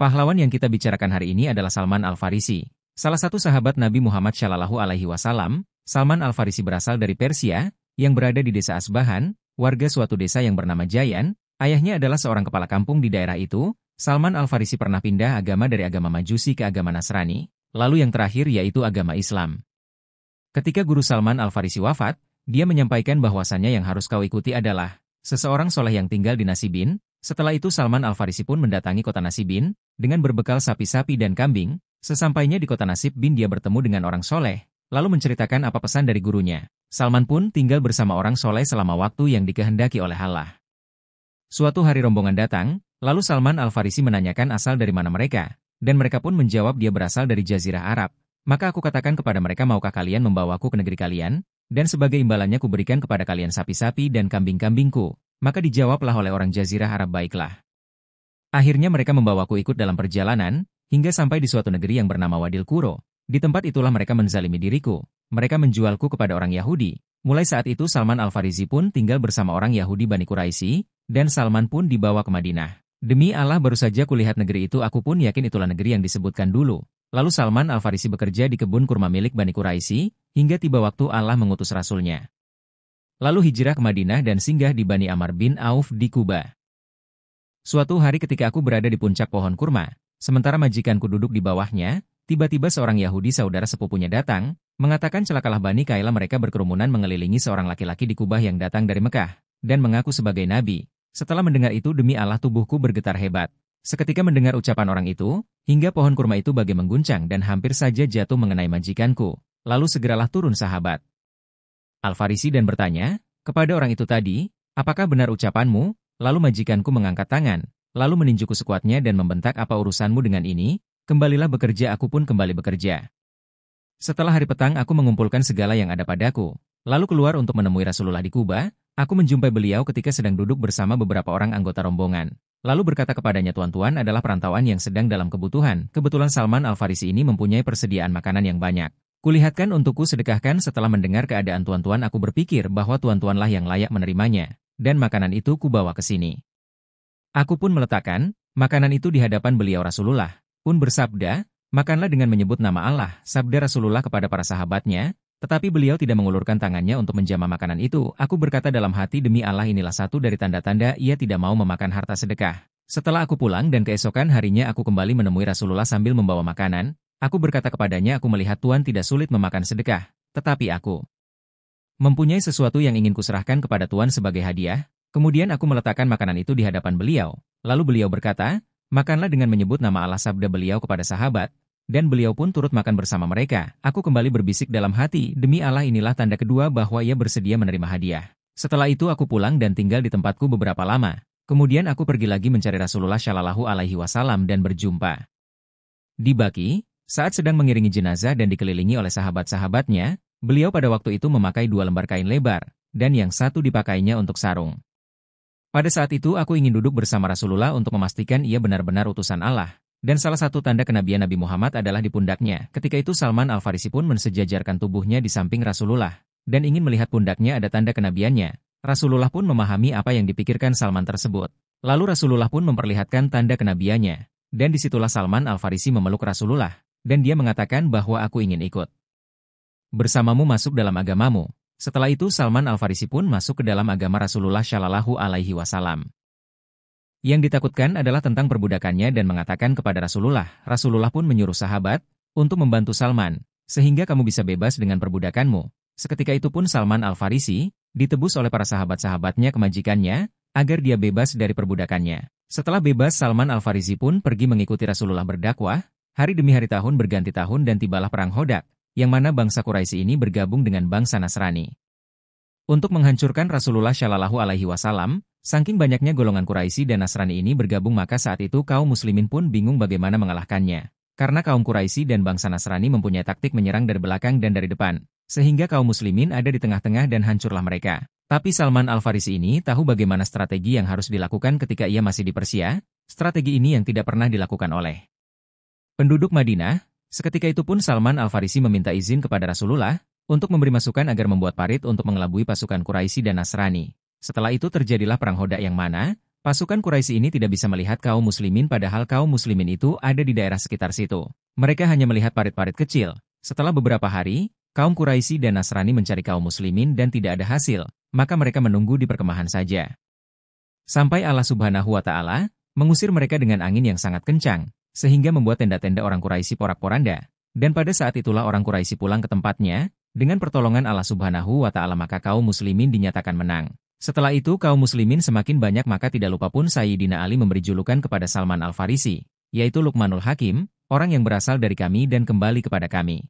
Pahlawan yang kita bicarakan hari ini adalah Salman Al-Farisi, salah satu sahabat Nabi Muhammad Shallallahu Alaihi Wasallam. Salman Al-Farisi berasal dari Persia, yang berada di desa Asbahan, warga suatu desa yang bernama Jayan. Ayahnya adalah seorang kepala kampung di daerah itu. Salman Al-Farisi pernah pindah agama dari agama Majusi ke agama Nasrani, lalu yang terakhir yaitu agama Islam. Ketika guru Salman Al-Farisi wafat, dia menyampaikan bahwasannya yang harus kau ikuti adalah seseorang soleh yang tinggal di Nasibin. Setelah itu Salman Al-Farisi pun mendatangi kota Nasibin, dengan berbekal sapi-sapi dan kambing. Sesampainya di kota Nasibin dia bertemu dengan orang soleh, lalu menceritakan apa pesan dari gurunya. Salman pun tinggal bersama orang soleh selama waktu yang dikehendaki oleh Allah. Suatu hari rombongan datang, lalu Salman Al-Farisi menanyakan asal dari mana mereka, dan mereka pun menjawab dia berasal dari Jazirah Arab. Maka aku katakan kepada mereka, maukah kalian membawaku ke negeri kalian? Dan sebagai imbalannya kuberikan kepada kalian sapi-sapi dan kambing-kambingku. Maka dijawablah oleh orang Jazirah Arab, baiklah. Akhirnya mereka membawaku ikut dalam perjalanan, hingga sampai di suatu negeri yang bernama Wadil Quro. Di tempat itulah mereka menzalimi diriku. Mereka menjualku kepada orang Yahudi. Mulai saat itu Salman Al-Farisi pun tinggal bersama orang Yahudi Bani Quraisy, dan Salman pun dibawa ke Madinah. Demi Allah, baru saja kulihat negeri itu, aku pun yakin itulah negeri yang disebutkan dulu. Lalu Salman Al-Farisi bekerja di kebun kurma milik Bani Quraisy, hingga tiba waktu Allah mengutus Rasulnya. Lalu hijrah ke Madinah dan singgah di Bani Amr bin Auf di Kuba. Suatu hari ketika aku berada di puncak pohon kurma, sementara majikanku duduk di bawahnya, tiba-tiba seorang Yahudi saudara sepupunya datang, mengatakan celakalah Bani Kaila, mereka berkerumunan mengelilingi seorang laki-laki di Kubah yang datang dari Mekah, dan mengaku sebagai nabi. Setelah mendengar itu, demi Allah tubuhku bergetar hebat. Seketika mendengar ucapan orang itu, hingga pohon kurma itu bagai mengguncang dan hampir saja jatuh mengenai majikanku. Lalu segeralah turun sahabat Al-Farisi dan bertanya kepada orang itu tadi, apakah benar ucapanmu? Lalu majikanku mengangkat tangan, lalu meninjuku sekuatnya dan membentak, apa urusanmu dengan ini? Kembalilah bekerja. Aku pun kembali bekerja. Setelah hari petang aku mengumpulkan segala yang ada padaku, lalu keluar untuk menemui Rasulullah di Kuba. Aku menjumpai beliau ketika sedang duduk bersama beberapa orang anggota rombongan. Lalu berkata kepadanya, tuan-tuan adalah perantauan yang sedang dalam kebutuhan. Kebetulan Salman Al-Farisi ini mempunyai persediaan makanan yang banyak. Kulihatkan untukku, sedekahkan. Setelah mendengar keadaan tuan-tuan, aku berpikir bahwa tuan-tuanlah yang layak menerimanya, dan makanan itu kubawa ke sini. Aku pun meletakkan makanan itu di hadapan beliau. Rasulullah pun bersabda, makanlah dengan menyebut nama Allah, sabda Rasulullah kepada para sahabatnya, tetapi beliau tidak mengulurkan tangannya untuk menjamah makanan itu. Aku berkata dalam hati, demi Allah inilah satu dari tanda-tanda ia tidak mau memakan harta sedekah. Setelah aku pulang dan keesokan harinya aku kembali menemui Rasulullah sambil membawa makanan. Aku berkata kepadanya, aku melihat Tuan tidak sulit memakan sedekah, tetapi aku mempunyai sesuatu yang ingin kuserahkan kepada Tuan sebagai hadiah. Kemudian aku meletakkan makanan itu di hadapan beliau. Lalu beliau berkata, makanlah dengan menyebut nama Allah, sabda beliau kepada sahabat, dan beliau pun turut makan bersama mereka. Aku kembali berbisik dalam hati, demi Allah inilah tanda kedua bahwa ia bersedia menerima hadiah. Setelah itu aku pulang dan tinggal di tempatku beberapa lama. Kemudian aku pergi lagi mencari Rasulullah Shallallahu Alaihi Wasallam dan berjumpa di Baqi. Saat sedang mengiringi jenazah dan dikelilingi oleh sahabat-sahabatnya, beliau pada waktu itu memakai 2 lembar kain lebar, dan yang satu dipakainya untuk sarung. Pada saat itu aku ingin duduk bersama Rasulullah untuk memastikan ia benar-benar utusan Allah, dan salah satu tanda kenabian Nabi Muhammad adalah di pundaknya. Ketika itu Salman Al-Farisi pun mensejajarkan tubuhnya di samping Rasulullah, dan ingin melihat pundaknya ada tanda kenabiannya. Rasulullah pun memahami apa yang dipikirkan Salman tersebut. Lalu Rasulullah pun memperlihatkan tanda kenabiannya, dan disitulah Salman Al-Farisi memeluk Rasulullah. Dan dia mengatakan bahwa aku ingin ikut bersamamu masuk dalam agamamu. Setelah itu Salman Al-Farisi pun masuk ke dalam agama Rasulullah Shallallahu Alaihi Wasallam. Yang ditakutkan adalah tentang perbudakannya dan mengatakan kepada Rasulullah, Rasulullah pun menyuruh sahabat untuk membantu Salman, sehingga kamu bisa bebas dengan perbudakanmu. Seketika itu pun Salman Al-Farisi ditebus oleh para sahabat-sahabatnya kemajikannya, agar dia bebas dari perbudakannya. Setelah bebas, Salman Al-Farisi pun pergi mengikuti Rasulullah berdakwah. Hari demi hari, tahun berganti tahun, dan tibalah perang Hodak, yang mana bangsa Quraisy ini bergabung dengan bangsa Nasrani untuk menghancurkan Rasulullah Shallallahu Alaihi Wasallam. Saking banyaknya golongan Quraisy dan Nasrani ini bergabung, maka saat itu kaum muslimin pun bingung bagaimana mengalahkannya. Karena kaum Quraisy dan bangsa Nasrani mempunyai taktik menyerang dari belakang dan dari depan, sehingga kaum muslimin ada di tengah-tengah dan hancurlah mereka. Tapi Salman Al-Farisi ini tahu bagaimana strategi yang harus dilakukan ketika ia masih di Persia. Strategi ini yang tidak pernah dilakukan oleh penduduk Madinah. Seketika itu pun Salman Al-Farisi meminta izin kepada Rasulullah untuk memberi masukan agar membuat parit untuk mengelabui pasukan Quraisy dan Nasrani. Setelah itu terjadilah perang Hodak yang mana Pasukan Quraisy ini tidak bisa melihat kaum muslimin padahal kaum muslimin itu ada di daerah sekitar situ. Mereka hanya melihat parit-parit kecil. Setelah beberapa hari, kaum Quraisy dan Nasrani mencari kaum muslimin dan tidak ada hasil, maka mereka menunggu di perkemahan saja. Sampai Allah Subhanahu wa Ta'ala mengusir mereka dengan angin yang sangat kencang, sehingga membuat tenda-tenda orang Quraisy porak-poranda. Dan pada saat itulah orang Quraisy pulang ke tempatnya, dengan pertolongan Allah Subhanahu wa Ta'ala maka kaum muslimin dinyatakan menang. Setelah itu kaum muslimin semakin banyak maka tidak lupa pun Sayyidina Ali memberi julukan kepada Salman Al-Farisi, yaitu Luqmanul Hakim, orang yang berasal dari kami dan kembali kepada kami.